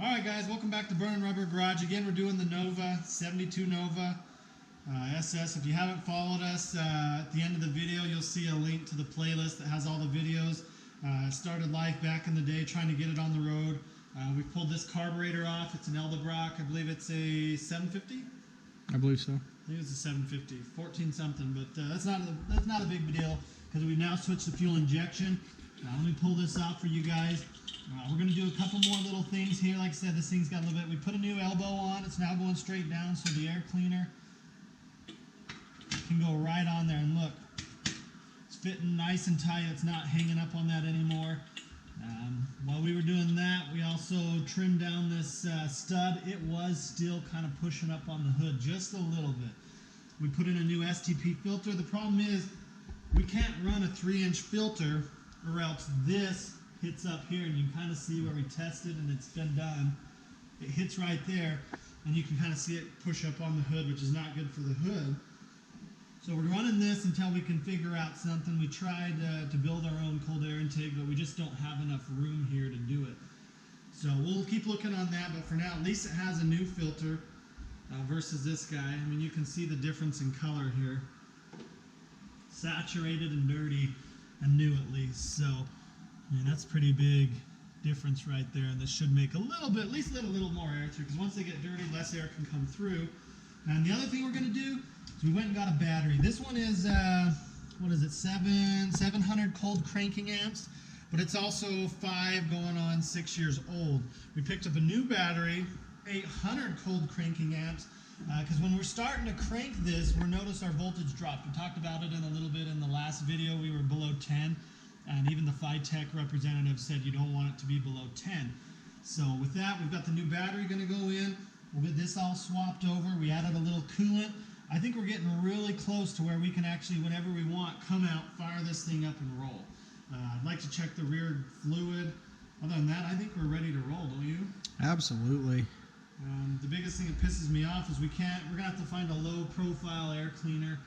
Alright guys, welcome back to Burning Rubber Garage. Again, we're doing the Nova, 72 Nova SS. If you haven't followed us, at the end of the video you'll see a link to the playlist that has all the videos. Started life back in the day trying to get it on the road. We pulled this carburetor off. It's an Eldebrock. I believe it's a 750? I believe so. I think it's a 750, 14 something, but that's not a big deal because we've now switched to fuel injection. Let me pull this out for you guys. We're going to do a couple more little things here. Like I said, this thing's got a little bit. We put a new elbow on. It's now going straight down, so the air cleaner can go right on there. And look, it's fitting nice and tight. It's not hanging up on that anymore. While we were doing that, we also trimmed down this stud. It was still kind of pushing up on the hood just a little bit. We put in a new STP filter. The problem is we can't run a 3-inch filter or else this hits up here, and you can kind of see where we tested and it's been done. It hits right there, and you can kind of see it push up on the hood, which is not good for the hood. So we're running this until we can figure out something. We tried to build our own cold air intake, but we just don't have enough room here to do it. So we'll keep looking on that, but for now, at least it has a new filter versus this guy. I mean, you can see the difference in color here. Saturated and dirty and new at least. So I mean, that's pretty big difference right there, and this should make a little bit, at least let a little more air through, because once they get dirty, less air can come through. And the other thing we're going to do is we went and got a battery. This one is, what is it, 700 cold cranking amps, but it's also 5 going on 6 years old. We picked up a new battery, 800 cold cranking amps, because when we're starting to crank this, we'll notice our voltage dropped. We talked about it in a little bit in the last video. We were below 10. And even the Fitech representative said you don't want it to be below 10. So with that, we've got the new battery going to go in. We'll get this all swapped over. We added a little coolant. I think we're getting really close to where we can actually, whenever we want, come out, fire this thing up and roll. I'd like to check the rear fluid. Other than that, I think we're ready to roll, don't you? Absolutely. The biggest thing that pisses me off is we're going to have to find a low profile air cleaner.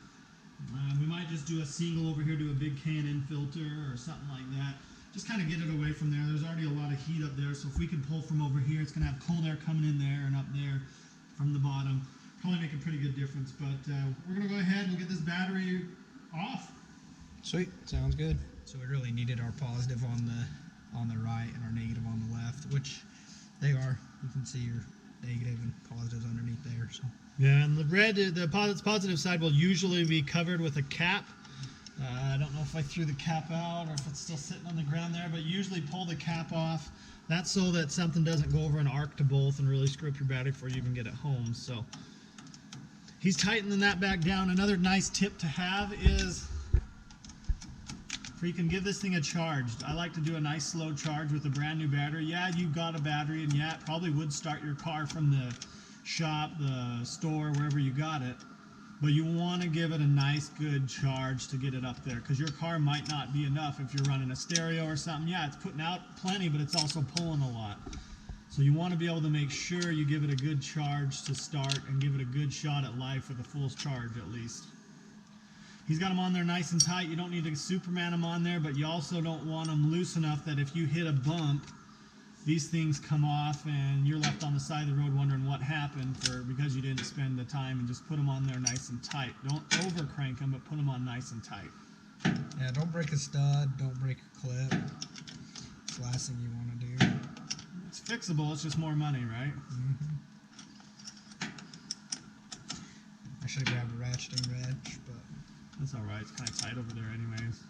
We might just do a single over here, do a big K&N filter or something like that. Just kind of get it away from there. There's already a lot of heat up there, so if we can pull from over here, it's going to have cold air coming in there and up there from the bottom. Probably make a pretty good difference, but we're going to go ahead and we'll get this battery off. Sweet. Sounds good. So we really needed our positive on the right and our negative on the left, which they are. You can see your negative and positives underneath there. So. Yeah, and the red, the positive side will usually be covered with a cap. I don't know if I threw the cap out or if it's still sitting on the ground there, but usually pull the cap off. That's so that something doesn't go over an arc to both and really screw up your battery before you even get it home. So he's tightening that back down. Another nice tip to have is you can give this thing a charge. I like to do a nice slow charge with a brand new battery. Yeah, you've got a battery, and yeah, it probably would start your car from the shop, the store, wherever you got it, but you want to give it a nice good charge to get it up there, because your car might not be enough if you're running a stereo or something. Yeah, it's putting out plenty, but it's also pulling a lot. So you want to be able to make sure you give it a good charge to start and give it a good shot at life with a full charge at least. He's got them on there nice and tight. You don't need to Superman them on there, but you also don't want them loose enough that if you hit a bump, these things come off and you're left on the side of the road wondering what happened because you didn't spend the time, and just put them on there nice and tight. Don't over crank them, but put them on nice and tight. Yeah, don't break a stud, don't break a clip. It's the last thing you want to do. It's fixable, it's just more money, right? Mm-hmm. I should have grabbed a ratcheting wrench, but that's alright, it's kind of tight over there anyways.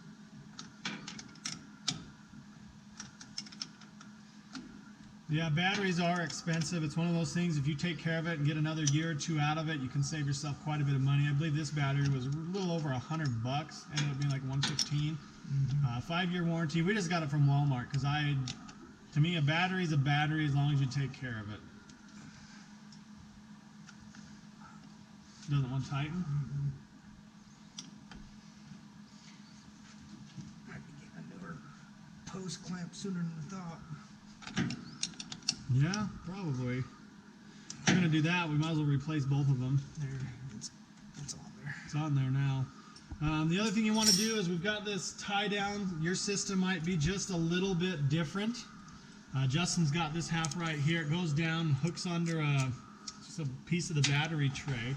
Yeah, batteries are expensive. It's one of those things, if you take care of it and get another year or two out of it, you can save yourself quite a bit of money. I believe this battery was a little over $100, ended up being like $115. 5-year warranty. We just got it from Walmart because to me, a battery is a battery as long as you take care of it. Doesn't want to tighten? Might be getting a newer post clamp sooner than I thought. Yeah, probably. If we're going to do that, we might as well replace both of them. There, it's on there. It's on there now. The other thing you want to do is we've got this tie down. Your system might be just a little bit different. Justin's got this half right here. It goes down, hooks under just a piece of the battery tray.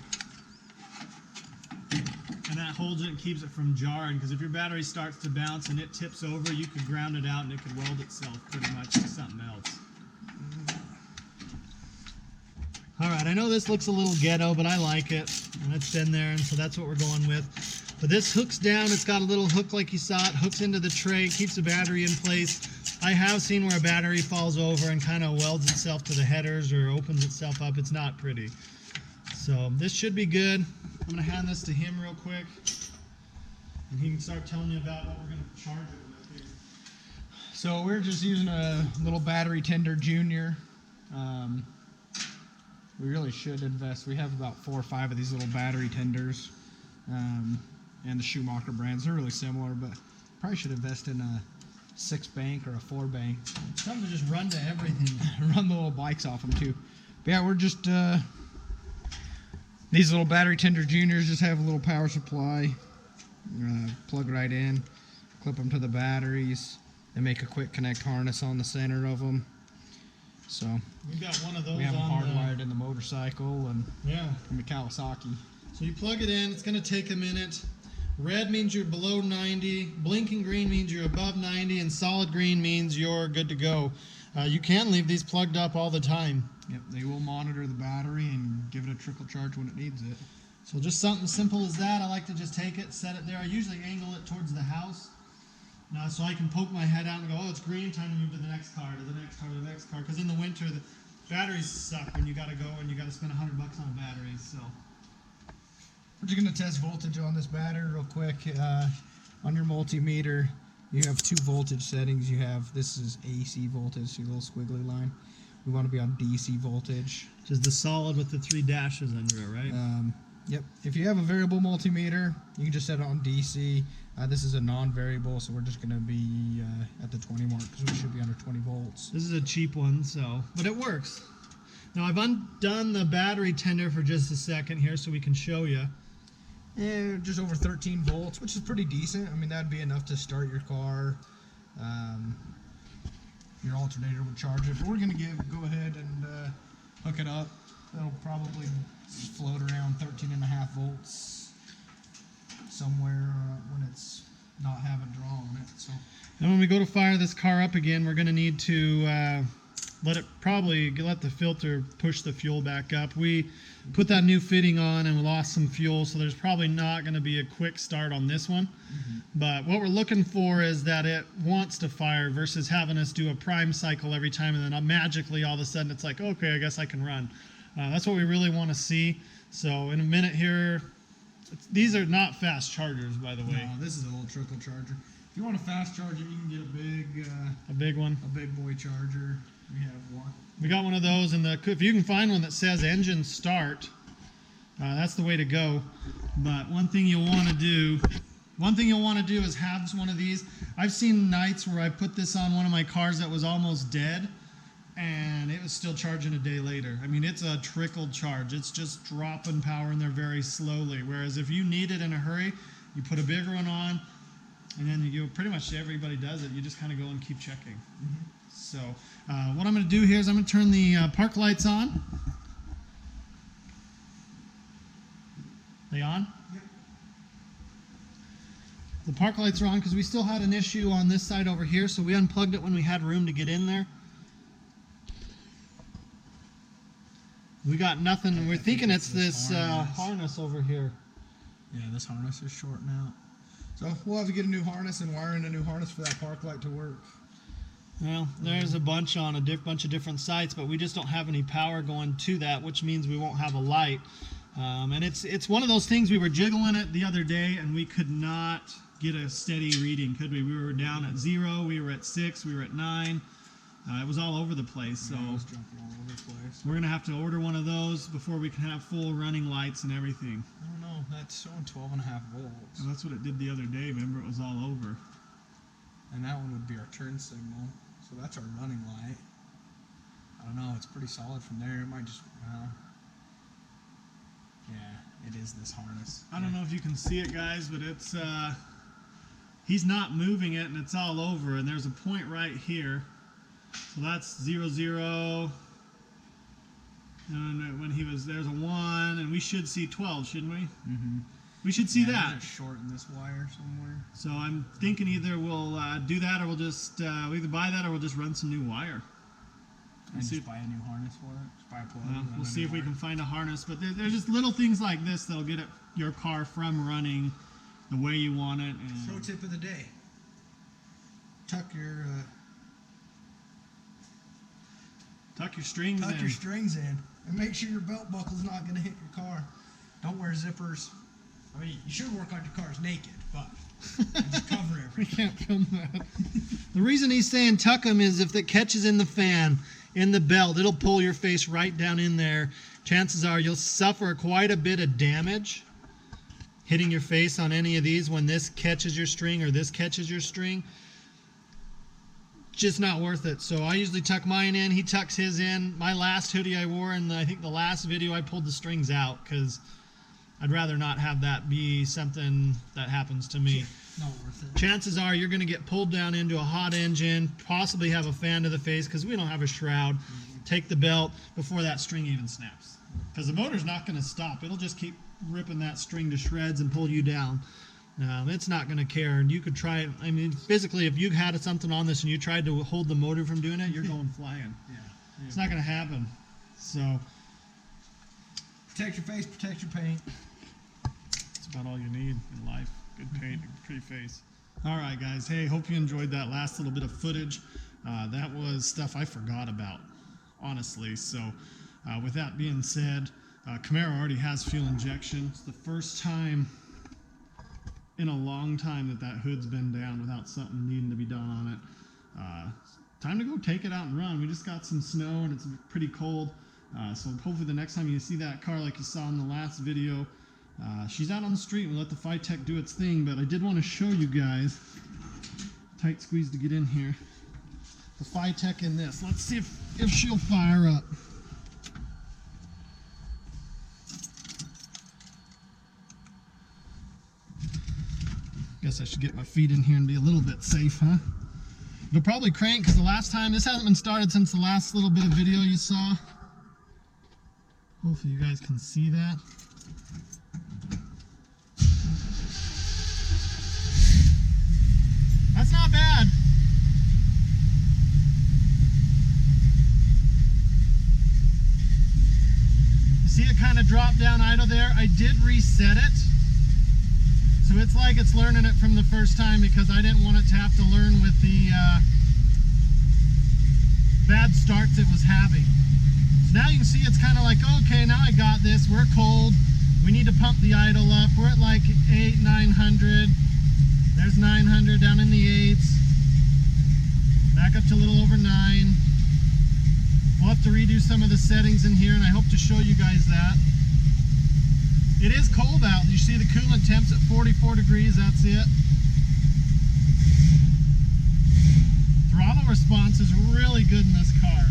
And that holds it and keeps it from jarring, because if your battery starts to bounce and it tips over, you could ground it out and it could weld itself pretty much to something else. Alright, I know this looks a little ghetto, but I like it. And it's been there, and so that's what we're going with. But this hooks down, it's got a little hook like you saw it, hooks into the tray, keeps the battery in place. I have seen where a battery falls over and kind of welds itself to the headers or opens itself up. It's not pretty. So this should be good. I'm going to hand this to him real quick, and he can start telling you about what we're going to charge it with here. So we're just using a little battery tender junior. We really should invest. We have about 4 or 5 of these little battery tenders, and the Schumacher brands. They're really similar, but probably should invest in a 6-bank or a 4-bank. Something to just run to everything. Run the little bikes off them too. But yeah, we're just these little battery tender juniors just have a little power supply. Plug right in, clip them to the batteries, and make a quick connect harness on the center of them. So we've got one of those. We have them on hardwired in the motorcycle and from the Kawasaki. So you plug it in. It's going to take a minute. Red means you're below 90. Blinking green means you're above 90, and solid green means you're good to go. You can leave these plugged up all the time. Yep, they will monitor the battery and give it a trickle charge when it needs it. So just something simple as that. I like to just take it, set it there. I usually angle it towards the house, so I can poke my head out and go, oh, it's green, time to move to the next car, to the next car, to the next car. Because in the winter, the batteries suck when you got to go and you got to spend $100 on batteries. So we're just going to test voltage on this battery real quick. On your multimeter, you have 2 voltage settings. This is AC voltage, see a little squiggly line. We want to be on DC voltage. Which is the solid with the 3 dashes under it, right? Yep. If you have a variable multimeter, you can just set it on DC. This is a non-variable, so we're just going to be at the 20 mark because we should be under 20 volts. This is a cheap one, but it works. Now I've undone the battery tender for just a second here so we can show you. Yeah, just over 13 volts, which is pretty decent. I mean, that'd be enough to start your car. Your alternator would charge it, but we're going to go ahead and hook it up. It'll probably float around 13.5 volts somewhere when it's not having draw on it. So, and when we go to fire this car up again, we're going to need to let the filter push the fuel back up. We put that new fitting on and we lost some fuel, so there's probably not going to be a quick start on this one. But what we're looking for is that it wants to fire versus having us do a prime cycle every time and then magically all of a sudden it's like, okay, I guess I can run. That's what we really want to see. So in a minute here, these are not fast chargers, by the way. No, this is a little trickle charger. If you want a fast charger, you can get a big one, a big boy charger. We have one. We got one of those, and if you can find one that says engine start, that's the way to go. But one thing you'll want to do is have one of these. I've seen nights where I put this on one of my cars that was almost dead, and it was still charging a day later. I mean, it's a trickle charge. It's just dropping power in there very slowly. Whereas if you need it in a hurry, you put a bigger one on, and then you pretty much everybody does it. You just kind of go and keep checking. So what I'm going to do here is I'm going to turn the park lights on. They on? Yep. The park lights are on because we still had an issue on this side over here, so we unplugged it when we had room to get in there. We got nothing. We're thinking it's this harness over here. Yeah, this harness is shorting out. So we'll have to get a new harness and wire in a new harness for that park light to work. Well, there's a bunch on a bunch of different sites, but we just don't have any power going to that, which means we won't have a light. And it's one of those things. We were jiggling it the other day, and we could not get a steady reading, could we? We were down at 0, we were at 6, we were at 9. It was all over the place. So it was jumping all over the place. We're gonna have to order one of those before we can have full running lights and everything. I don't know. That's showing 12.5 volts. Well, that's what it did the other day. Remember, it was all over. And that one would be our turn signal. So that's our running light. I don't know. It's pretty solid from there. It might just. Yeah, it is this harness. I don't know if you can see it, guys, but it's he's not moving it, and it's all over. And there's a point right here. So that's 0, 0. And when he was, there's a 1, and we should see 12, shouldn't we? Mm-hmm. We should see that. Just shorten this wire somewhere. So I'm thinking either we'll do that, or we'll just we'll either buy that, or we'll just run some new wire. And just buy a new harness for it. Just buy a plug. We'll see if we can find a harness. But there's just little things like this that'll get your car from running the way you want it. And Pro tip of the day: tuck your strings in. Tuck your strings in, and make sure your belt buckle's not going to hit your car. Don't wear zippers. I mean, you should work on your cars naked, but just cover everything. We can't film that. The reason he's saying tuck them is if it catches in the fan, in the belt, it'll pull your face right down in there. Chances are you'll suffer quite a bit of damage hitting your face on any of these when this catches your string or this catches your string. Just not worth it. So I usually tuck mine in. He tucks his in. My last hoodie I wore, and I think the last video I pulled the strings out because I'd rather not have that be something that happens to me. Not worth it. Chances are you're going to get pulled down into a hot engine, possibly have a fan to the face because we don't have a shroud. Take the belt before that string even snaps. Because the motor's not going to stop. It'll just keep ripping that string to shreds and pull you down. It's not going to care. And you could try it. I mean, physically, if you had something on this and you tried to hold the motor from doing it, you're going flying. Yeah. It's not going to happen. So protect your face, protect your paint. that's about all you need in life. Good paint, a pretty face. All right, guys. Hey, hope you enjoyed that last little bit of footage. That was stuff I forgot about, honestly. So with that being said, Camaro already has fuel injection. It's the first time in a long time that hood's been down without something needing to be done on it. Time to go take it out and run. We just got some snow and it's pretty cold. So hopefully the next time you see that car like you saw in the last video, she's out on the street. We'll let the Fitech do its thing, but I did want to show you guys, tight squeeze to get in here, the Fitech in this. Let's see if she'll fire up. Guess I should get my feet in here and be a little bit safe, huh? It'll probably crank because the last time, this hasn't been started since the last little bit of video you saw. Hopefully you guys can see that. That's not bad. You see it kind of drop down idle there? I did reset it. So it's like it's learning it from the first time because I didn't want it to have to learn with the bad starts it was having. So now you can see it's kind of like, okay, now I got this. We're cold. We need to pump the idle up. We're at like 800, 900. There's 900 down in the 8s. Back up to a little over 9. We'll have to redo some of the settings in here, and I hope to show you guys that. It is cold out. You see the coolant temps at 44 degrees. That's it. Throttle response is really good in this car.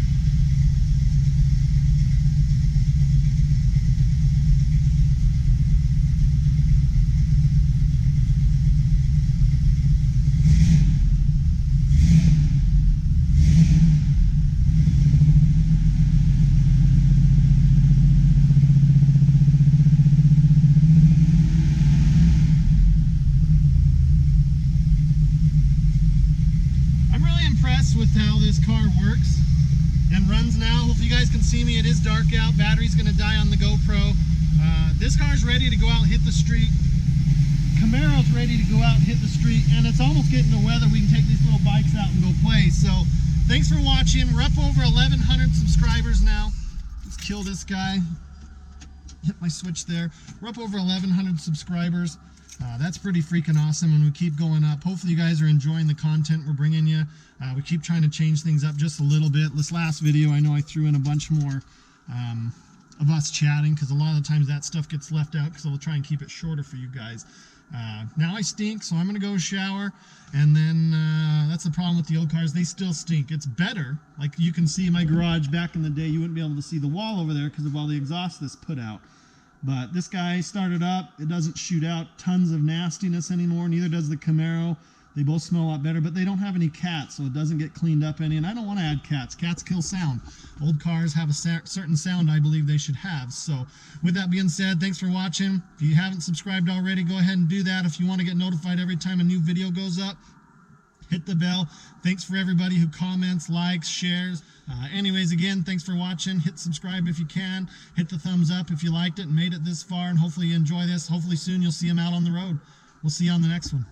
With how this car works and runs now. Hopefully you guys can see me. It is dark out. Battery's going to die on the GoPro. This car's ready to go out and hit the street. Camaro's ready to go out and hit the street, and it's almost getting to weather. We can take these little bikes out and go play. So thanks for watching. We're up over 1,100 subscribers now. Let's kill this guy. Hit my switch there. We're up over 1,100 subscribers. That's pretty freaking awesome, and we keep going up. Hopefully you guys are enjoying the content we're bringing you. We keep trying to change things up just a little bit. This last video, I know I threw in a bunch more of us chatting because a lot of the times that stuff gets left out because I'll try and keep it shorter for you guys. Now I stink, so I'm going to go shower, and then that's the problem with the old cars. They still stink. It's better. Like you can see in my garage back in the day, you wouldn't be able to see the wall over there because of all the exhaust this put out. But this guy started up. It doesn't shoot out tons of nastiness anymore. Neither does the Camaro. They both smell a lot better, but they don't have any cats, so it doesn't get cleaned up any, and I don't want to add cats. Cats kill sound. Old cars have a certain sound I believe they should have. So with that being said, thanks for watching. If you haven't subscribed already, go ahead and do that. If you want to get notified every time a new video goes up, hit the bell. Thanks for everybody who comments, likes, shares. Anyways, again, thanks for watching. Hit subscribe if you can. Hit the thumbs up if you liked it and made it this far, and hopefully you enjoy this. Hopefully soon you'll see them out on the road. We'll see you on the next one.